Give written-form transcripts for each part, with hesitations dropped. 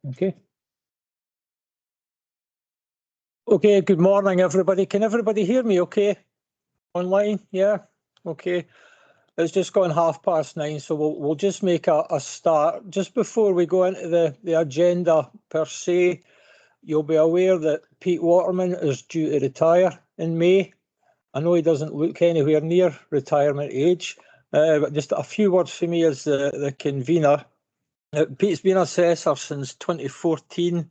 Okay. Okay, good morning, everybody. Can everybody hear me okay? Online? Yeah? Okay. It's just gone 9:30, so we'll just make a start. Just before we go into the agenda per se, you'll be aware that Pete Waterman is due to retire in May. I know he doesn't look anywhere near retirement age, but just a few words for me as the convener. Pete's been assessor since 2014,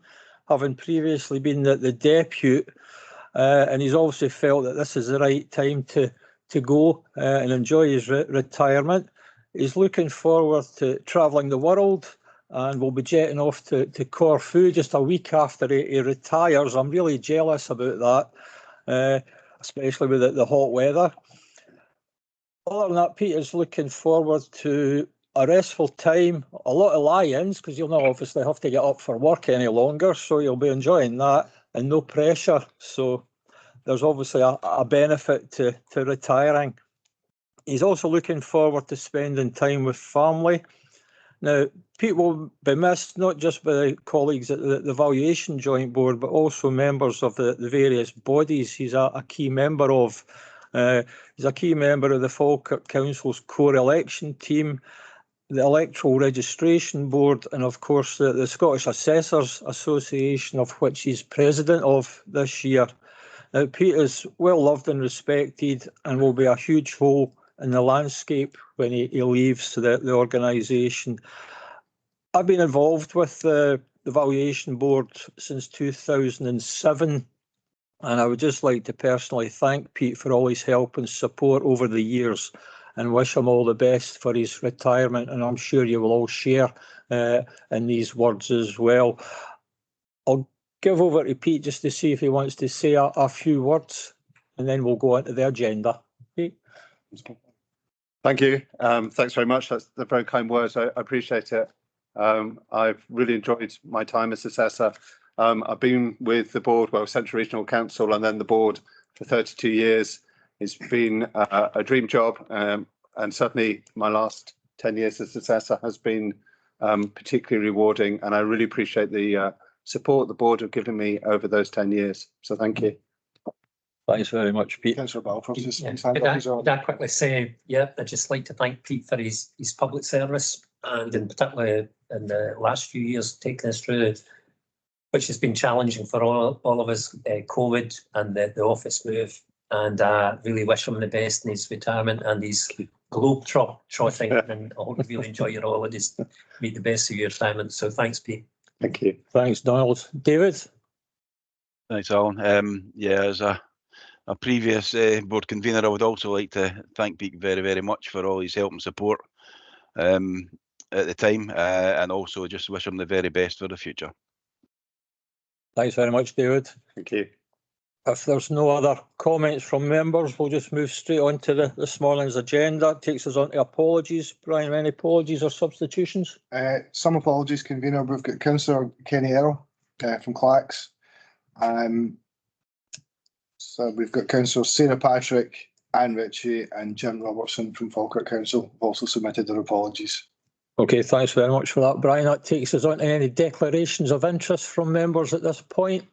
having previously been the depute, and he's obviously felt that this is the right time to go and enjoy his retirement. He's looking forward to travelling the world and will be jetting off to Corfu just a week after he retires. I'm really jealous about that, especially with the hot weather. Other than that, Pete is looking forward to a restful time, a lot of lie-ins, because you'll not obviously have to get up for work any longer, so you'll be enjoying that and no pressure. So there's obviously a benefit to retiring. He's also looking forward to spending time with family. Now, Pete will be missed not just by colleagues at the Valuation Joint Board, but also members of the various bodies he's a key member of. He's a key member of the Falkirk Council's core election team, the Electoral Registration Board, and of course the Scottish Assessors Association, of which he's president of this year. Now, Pete is well loved and respected and will be a huge hole in the landscape when he leaves the organisation. I've been involved with the Valuation Board since 2007, and I would just like to personally thank Pete for all his help and support over the years and wish him all the best for his retirement, and I'm sure you will all share in these words as well. I'll give over to Pete just to see if he wants to say a few words, and then we'll go on to the agenda. Pete? Thank you. Thanks very much. That's the very kind words. I appreciate it. I've really enjoyed my time as assessor. I've been with the board, Central Regional Council, and then the board for 32 years. It's been a dream job, and certainly my last 10 years as assessor has been particularly rewarding, and I really appreciate the support the board have given me over those 10 years. So thank you. Thanks very much, Pete. Councillor Balfour, Could I quickly say, I'd just like to thank Pete for his public service, and in particular in the last few years taking us through, which has been challenging for all of us, COVID and the office move. And really wish him the best in his retirement and his globe trotting. And I hope you really enjoy your holidays. Meet the best of your retirement. So thanks, Pete. Thank you. Thanks, Donald. David? Thanks, Alan. As a previous board convener, I would also like to thank Pete very, very much for all his help and support at the time, and also just wish him the very best for the future. Thanks very much, David. Thank you. If there's no other comments from members, we'll just move straight on to this morning's agenda. It takes us on to apologies. Brian, any apologies or substitutions? Some apologies, convener. We've got Councillor Kenny Errol from Clerks. So we've got Councillors Sarah Patrick, Anne Ritchie and Jim Robertson from Falkirk Council have also submitted their apologies. Okay, thanks very much for that, Brian. That takes us on to any declarations of interest from members at this point.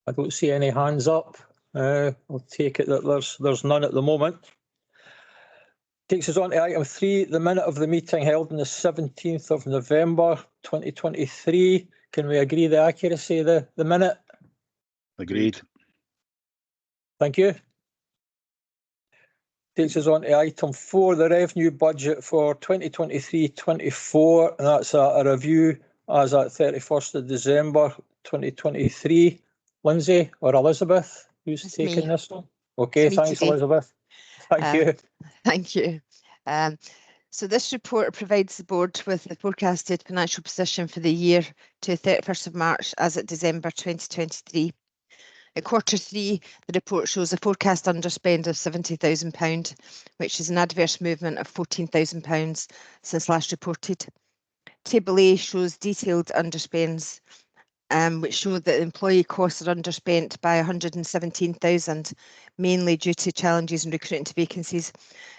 I don't see any hands up. I'll take it that there's none at the moment. Takes us on to item 3, the minute of the meeting held on the 17th of November 2023. Can we agree the accuracy of the minute? Agreed. Thank you. Takes us on to item 4, the revenue budget for 2023-24, and that's a review as at 31st of December 2023. Lindsay or Elizabeth, who's taking this one? Okay, thanks, today. Elizabeth. Thank you. Thank you. So this report provides the board with the forecasted financial position for the year to 31st of March as at December 2023. At Q3, the report shows a forecast underspend of £70,000, which is an adverse movement of £14,000 since last reported. Table A shows detailed underspends which show that employee costs are underspent by 117,000, mainly due to challenges in recruiting to vacancies.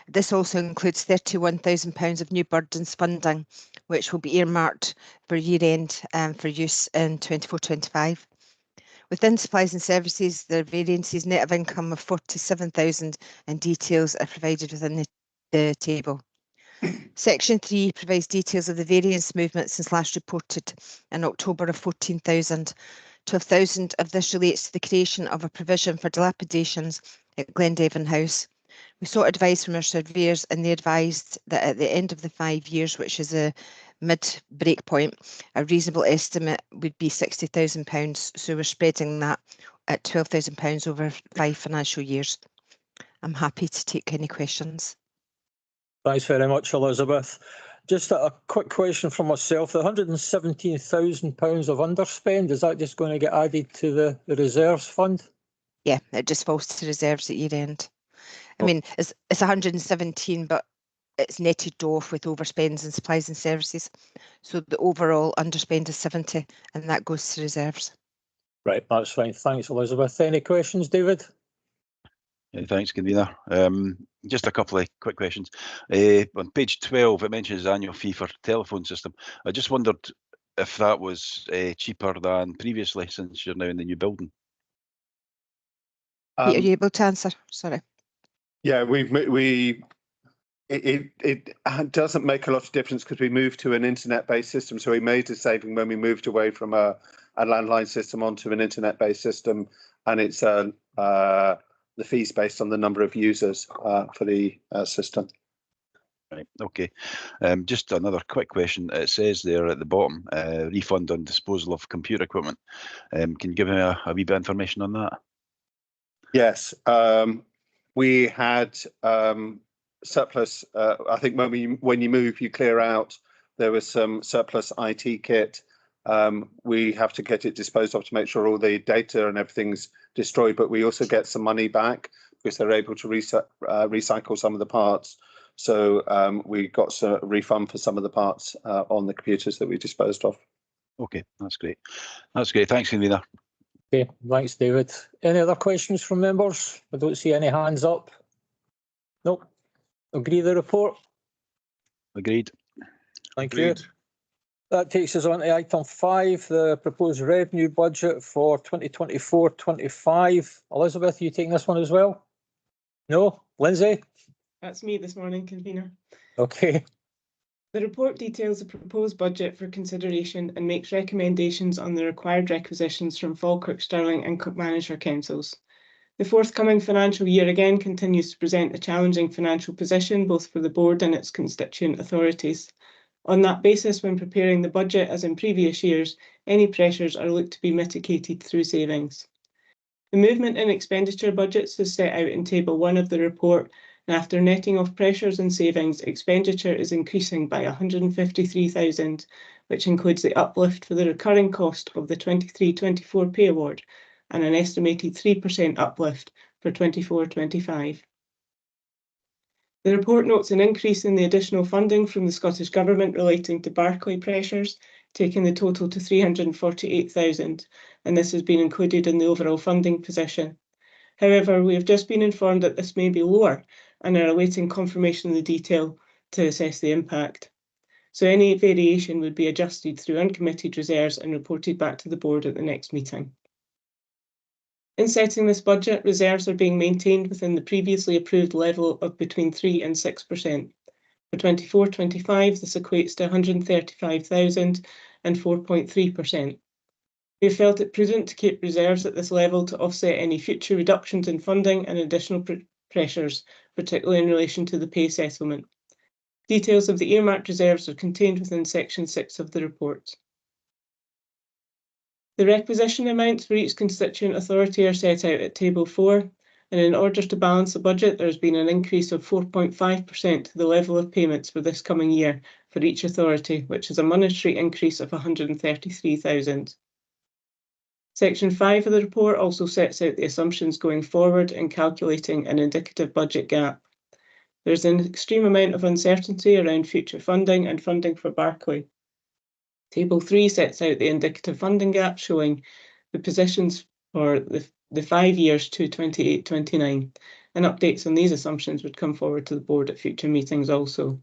This also includes £31,000 of new burdens funding, which will be earmarked for year-end for use in 24-25. Within supplies and services, there are variances net of income of 47,000 and details are provided within the table. Section 3 provides details of the variance movement since last reported in October of 14,000. 12,000 of this relates to the creation of a provision for dilapidations at Glendevon House. We sought advice from our surveyors and they advised that at the end of the 5 years, which is a mid-break point, a reasonable estimate would be £60,000. So we're spreading that at £12,000 over 5 financial years. I'm happy to take any questions. Thanks very much, Elizabeth. Just a quick question from myself. The £117,000 of underspend, is that just going to get added to the reserves fund? Yeah, it just falls to reserves at year end. I mean, it's 117, but it's netted off with overspends and supplies and services. So the overall underspend is 70 and that goes to reserves. Right, that's fine. Thanks, Elizabeth. Any questions, David? Yeah, thanks, Convener. Just a couple of quick questions. On page 12, it mentions annual fee for telephone system. I just wondered if that was cheaper than previously, since you're now in the new building. Pete, are you able to answer? Sorry. Yeah, it doesn't make a lot of difference because we moved to an internet-based system. So we made a saving when we moved away from a landline system onto an internet-based system, and it's the fees based on the number of users for the system. Right, okay. Just another quick question. It says there at the bottom, refund on disposal of computer equipment. Can you give me a wee bit of information on that? Yes, we had surplus. I think when you move, you clear out. There was some surplus IT kit. We have to get it disposed of to make sure all the data and everything's destroyed, but we also get some money back because they're able to recycle some of the parts. So we got a refund for some of the parts on the computers that we disposed of. Okay, that's great. That's great. Thanks, Convener. Okay, thanks, David. Any other questions from members? I don't see any hands up. Nope. Agree the report? Agreed. Thank you. That takes us on to item 5, the proposed revenue budget for 2024-25. Elizabeth, are you taking this one as well? No? Lindsay? That's me this morning, Convener. Okay. The report details the proposed budget for consideration and makes recommendations on the required requisitions from Falkirk, Stirling and Manager councils. The forthcoming financial year again continues to present a challenging financial position both for the board and its constituent authorities. On that basis, when preparing the budget, as in previous years, any pressures are looked to be mitigated through savings. The movement in expenditure budgets is set out in Table 1 of the report, and after netting off pressures and savings, expenditure is increasing by 153,000, which includes the uplift for the recurring cost of the 23-24 pay award and an estimated 3% uplift for 24-25. The report notes an increase in the additional funding from the Scottish Government relating to Barclay pressures, taking the total to 348,000, and this has been included in the overall funding position. However, we have just been informed that this may be lower and are awaiting confirmation of the detail to assess the impact. So any variation would be adjusted through uncommitted reserves and reported back to the board at the next meeting. In setting this budget, reserves are being maintained within the previously approved level of between 3 and 6%. For 24-25, this equates to 135,000 and 4.3%. We have felt it prudent to keep reserves at this level to offset any future reductions in funding and additional pressures, particularly in relation to the pay settlement. Details of the earmarked reserves are contained within Section 6 of the report. The requisition amounts for each constituent authority are set out at Table 4, and in order to balance the budget, there has been an increase of 4.5% to the level of payments for this coming year for each authority, which is a monetary increase of 133,000. Section 5 of the report also sets out the assumptions going forward in calculating an indicative budget gap. There is an extreme amount of uncertainty around future funding and funding for Barclay. Table 3 sets out the indicative funding gap, showing the positions for the 5 years to 28-29, and updates on these assumptions would come forward to the board at future meetings also.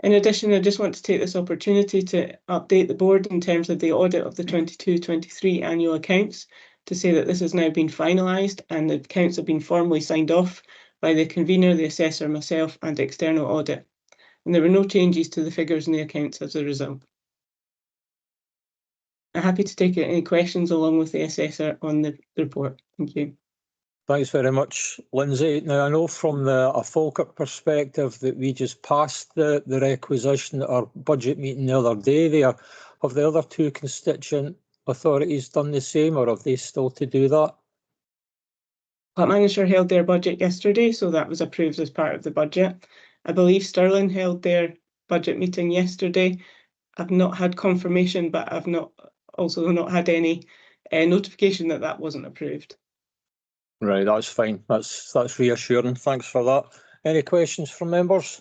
In addition, I just want to take this opportunity to update the board in terms of the audit of the 22-23 annual accounts, to say that this has now been finalised and the accounts have been formally signed off by the convener, the assessor, myself and external audit. And there were no changes to the figures in the accounts as a result. I'm happy to take any questions along with the assessor on the report. Thank you. Thanks very much, Lindsay. Now, I know from a Falkirk perspective that we just passed the requisition at our budget meeting the other day there. Have the other two constituent authorities done the same, or have they still to do that? Park Manager held their budget yesterday, so that was approved as part of the budget. I believe Stirling held their budget meeting yesterday. I've not had confirmation, but I've also not had any notification that that wasn't approved. Right, that's fine. That's reassuring. Thanks for that. Any questions from members?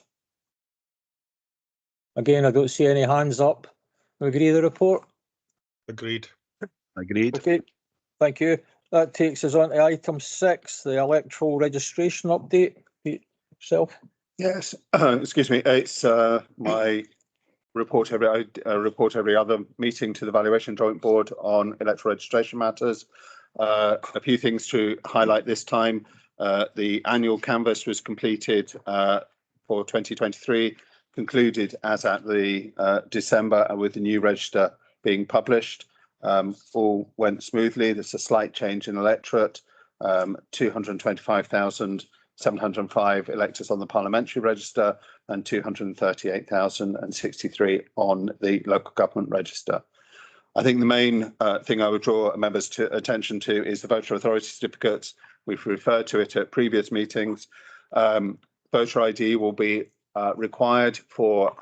Again, I don't see any hands up. Agree the report? Agreed. Agreed. Okay, thank you. That takes us on to item 6, the electoral registration update. Yourself? Yes, excuse me. It's my report every other meeting to the Valuation Joint Board on electoral registration matters. A few things to highlight this time. The annual canvass was completed for 2023, concluded as at the December, with the new register being published. All went smoothly. There's a slight change in electorate, 225,705 electors on the parliamentary register and 238,063 on the local government register. I think the main thing I would draw members' attention to is the voter authority certificates. We've referred to it at previous meetings. Voter ID will be required for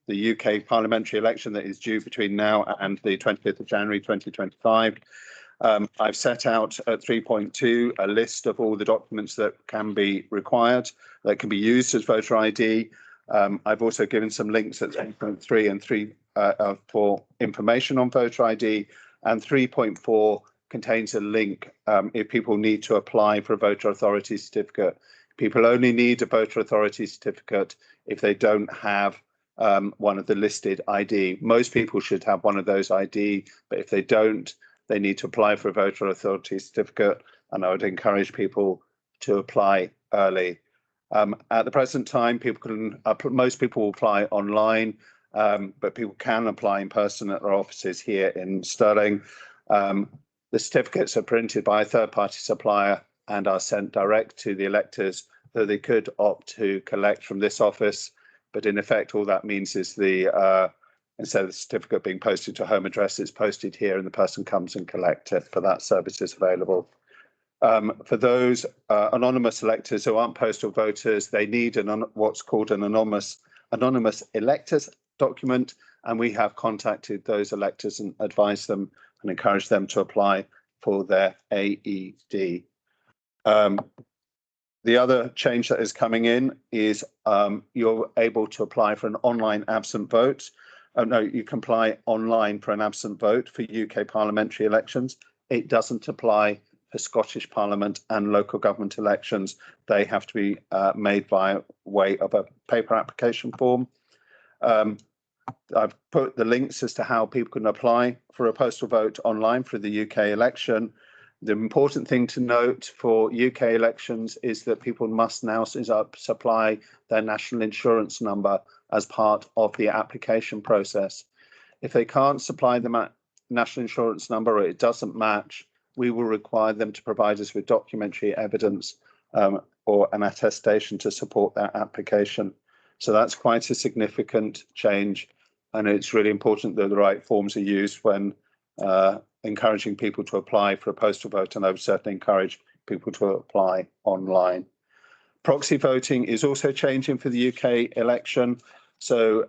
the UK parliamentary election that is due between now and the 25th of January 2025. I've set out at 3.2 a list of all the documents that can be required, that can be used as voter ID. I've also given some links at 3.3 and 3 for information on voter ID, and 3.4 contains a link if people need to apply for a voter authority certificate. People only need a voter authority certificate if they don't have one of the listed ID. Most people should have one of those ID, but if they don't, they need to apply for a voter authority certificate, and I would encourage people to apply early. At the present time, most people will apply online, but people can apply in person at our offices here in Stirling. The certificates are printed by a third-party supplier and are sent direct to the electors, though they could opt to collect from this office. But in effect, all that means is instead of the certificate being posted to home address, it's posted here and the person comes and collects it. But that service is available. For those anonymous electors who aren't postal voters, they need what's called an anonymous electors document, and we have contacted those electors and advised them and encouraged them to apply for their AED. The other change that is coming in is you're able to apply for an online absent vote. No, you can apply online for an absent vote for UK parliamentary elections. It doesn't apply for Scottish Parliament and local government elections. They have to be made by way of a paper application form. I've put the links as to how people can apply for a postal vote online for the UK election. The important thing to note for UK elections is that people must now supply their national insurance number as part of the application process. If they can't supply the national insurance number or it doesn't match, we will require them to provide us with documentary evidence or an attestation to support their application. So that's quite a significant change, and it's really important that the right forms are used when encouraging people to apply for a postal vote, and I would certainly encourage people to apply online. Proxy voting is also changing for the UK election. So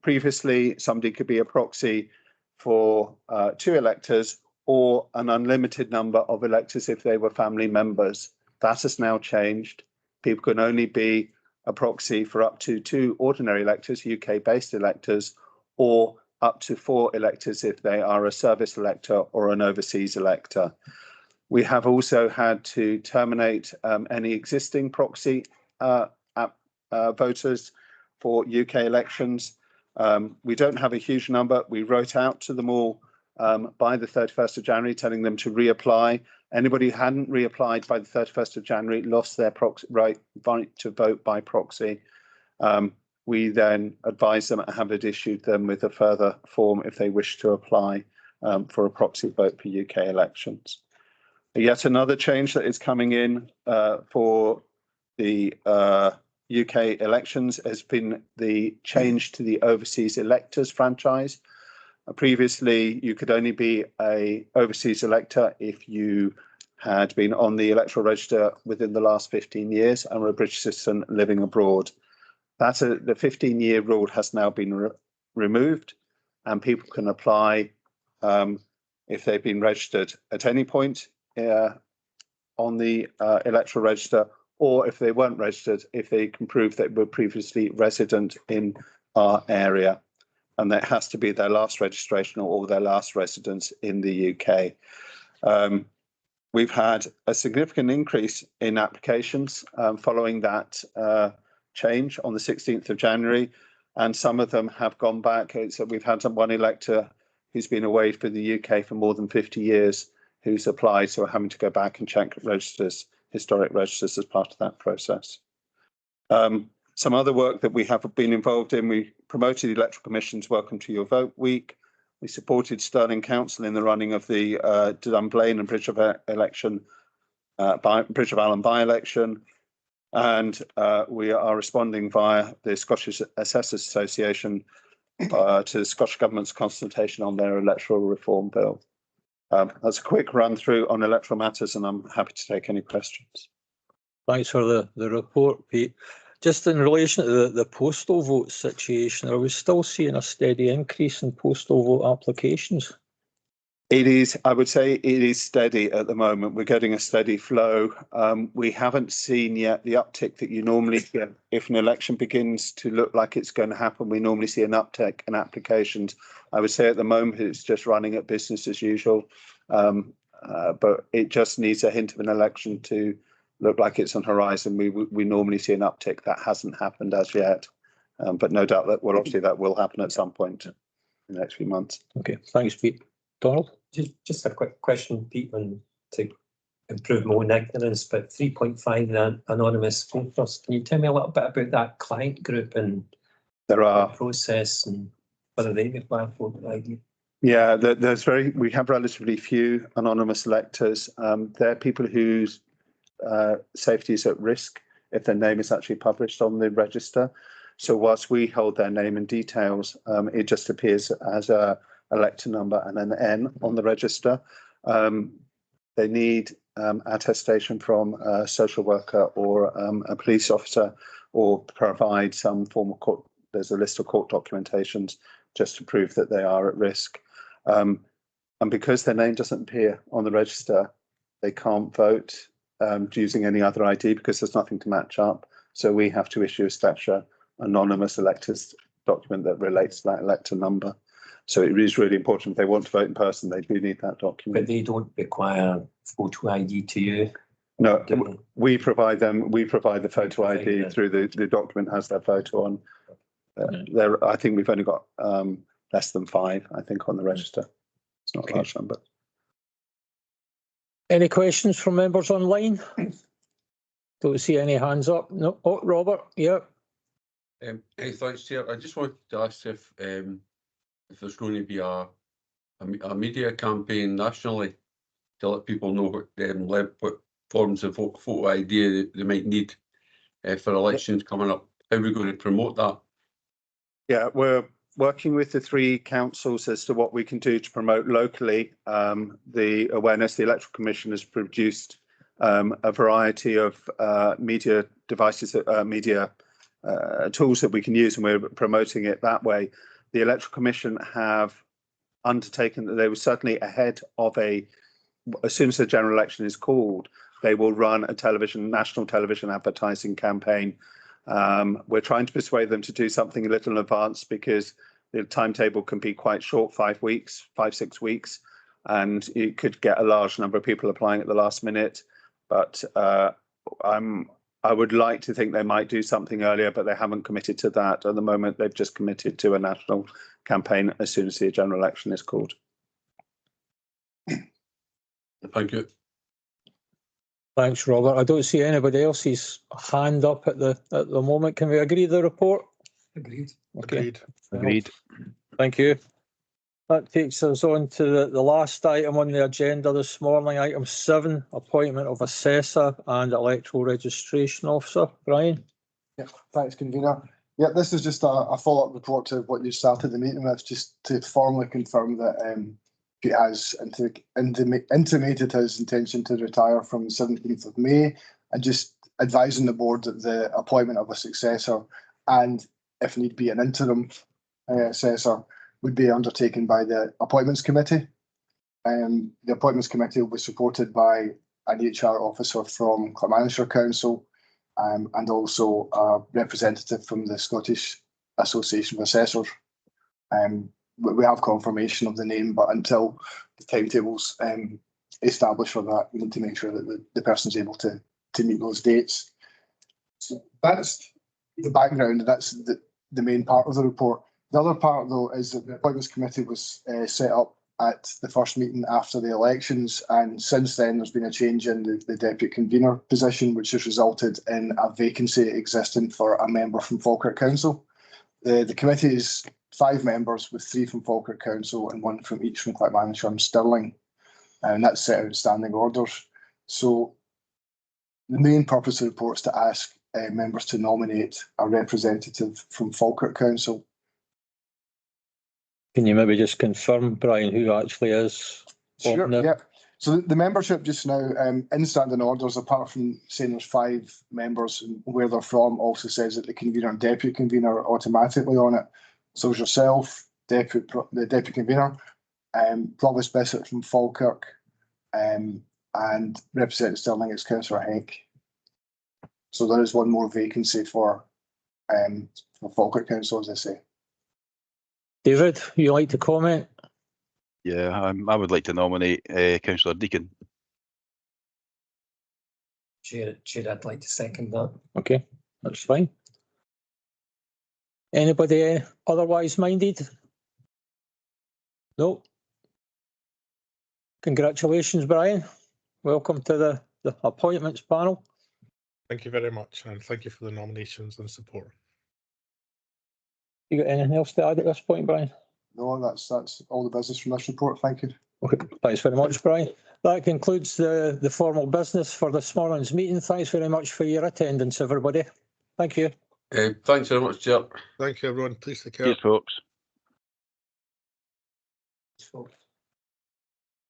previously, somebody could be a proxy for 2 electors or an unlimited number of electors if they were family members. That has now changed. People can only be a proxy for up to 2 ordinary electors, UK-based electors, or up to 4 electors if they are a service elector or an overseas elector. We have also had to terminate any existing proxy voters for UK elections. We don't have a huge number. We wrote out to them all by the 31st of January, telling them to reapply. Anybody who hadn't reapplied by the 31st of January lost their right to vote by proxy. We then advised them and have issued them with a further form if they wish to apply for a proxy vote for UK elections. Yet another change that is coming in for the UK elections has been the change to the overseas electors franchise. Previously, you could only be an overseas elector if you had been on the electoral register within the last 15 years and were a British citizen living abroad. The 15-year rule has now been removed, and people can apply if they've been registered at any point on the electoral register, or if they weren't registered, if they can prove they were previously resident in our area. And that has to be their last registration or their last residence in the UK. We've had a significant increase in applications following that change on the 16th of January, and some of them have gone back. So we've had one elector who's been away for the UK for more than 50 years who's applied, so we're having to go back and check registers, historic registers, as part of that process. Some other work that we have been involved in, we promoted the Electoral Commission's Welcome to Your Vote Week. We supported Stirling Council in the running of the Dunblane and Bridge of Allen by-election. And we are responding via the Scottish Assessors Association to the Scottish Government's consultation on their electoral reform bill. That's a quick run through on electoral matters, and I'm happy to take any questions. Thanks for the report, Pete. Just in relation to the postal vote situation, are we still seeing a steady increase in postal vote applications? It is, I would say it is steady at the moment. We're getting a steady flow. We haven't seen yet the uptick that you normally get. If an election begins to look like it's going to happen, we normally see an uptick in applications. I would say at the moment it's just running at business as usual, but it just needs a hint of an election to look like it's on horizon. We normally see an uptick. That hasn't happened as yet, but no doubt that obviously that will happen at some point in the next few months. Okay, thanks, Pete. Donald? Just a quick question, Pete, to improve my own ignorance, but 3.5 anonymous voters. Can you tell me a little bit about that client group and the process and whether they require voter ID? Yeah, we have relatively few anonymous electors. They're people whose safety is at risk if their name is actually published on the register. So whilst we hold their name and details, it just appears as a elector number and an N on the register. They need attestation from a social worker or a police officer, or provide some form of court. There's a list of court documentations just to prove that they are at risk. And because their name doesn't appear on the register, they can't vote using any other ID because there's nothing to match up. So we have to issue a statutory anonymous electors document that relates to that elector number. So it is really important if they want to vote in person, they do need that document. But they don't require photo ID to you? No, we provide them. We provide the photo ID through the document has their photo on. I think we've only got less than 5, I think, on the register. It's not a large number. Any questions from members online? Don't see any hands up. No. Oh, Robert, yeah. Hey, thanks, Chair. I just wanted to ask if there's going to be a media campaign nationally to let people know what forms of photo ID they might need for elections coming up. How are we going to promote that? Yeah, we're working with the 3 councils as to what we can do to promote locally the awareness. The Electoral Commission has produced a variety of media devices, media tools that we can use, and we're promoting it that way. The Electoral Commission have undertaken that they were certainly ahead of as soon as the general election is called, they will run a national television advertising campaign. We're trying to persuade them to do something a little in advance because the timetable can be quite short, 5 weeks, 6 weeks, and you could get a large number of people applying at the last minute. But I would like to think they might do something earlier, but they haven't committed to that at the moment. They've just committed to a national campaign as soon as the general election is called. Thank you. Thanks, Robert. I don't see anybody else's hand up at the moment. Can we agree the report? Agreed. Okay. Agreed. Thank you. That takes us on to the last item on the agenda this morning, item 7, appointment of assessor and electoral registration officer. Bryan? Yeah, thanks, Convener. Yeah, this is just a follow-up report to what you started the meeting with, just to formally confirm that he has intimated his intention to retire from the 17th of May, and just advising the board that the appointment of a successor and, if need be, an interim assessor would be undertaken by the Appointments Committee. The Appointments Committee will be supported by an HR officer from Clackmannanshire Council, and also a representative from the Scottish Association of Assessors. We have confirmation of the name, but until the timetable's established for that, we need to make sure that the person's able to meet those dates. So that's the background, and that's the main part of the report. The other part, though, is that the Appointments Committee was set up at the first meeting after the elections, and since then there's been a change in the Depute Convener position, which has resulted in a vacancy existing for a member from Falkirk Council. The committee is 5 members, with 3 from Falkirk Council and 1 from each from Clackmannanshire and Stirling, and that's set out in standing orders. So the main purpose of the report is to ask members to nominate a representative from Falkirk Council. Can you maybe just confirm, Bryan, who actually is? Sure, yeah. So the membership just now, in standing orders, apart from saying there's 5 members and where they're from, also says that the convener and deputy convener are automatically on it. So it's yourself, the deputy convener, Provost Bissett from Falkirk, and representing Stirling is Councillor Henke. So there is one more vacancy for Falkirk Council, as I say. David, you like to comment? Yeah, I would like to nominate Councillor Deakin. Chair, I'd like to second that. Okay, that's fine. Anybody otherwise minded? No. Congratulations, Bryan. Welcome to the appointments panel. Thank you very much, and thank you for the nominations and support. You got anything else to add at this point, Bryan? No, that's all the business from this report. Thank you. Okay, thanks very much, Bryan. That concludes the formal business for this morning's meeting. Thanks very much for your attendance, everybody. Thank you. Thanks very much, Chair. Thank you, everyone. Please take care. Cheers, folks. So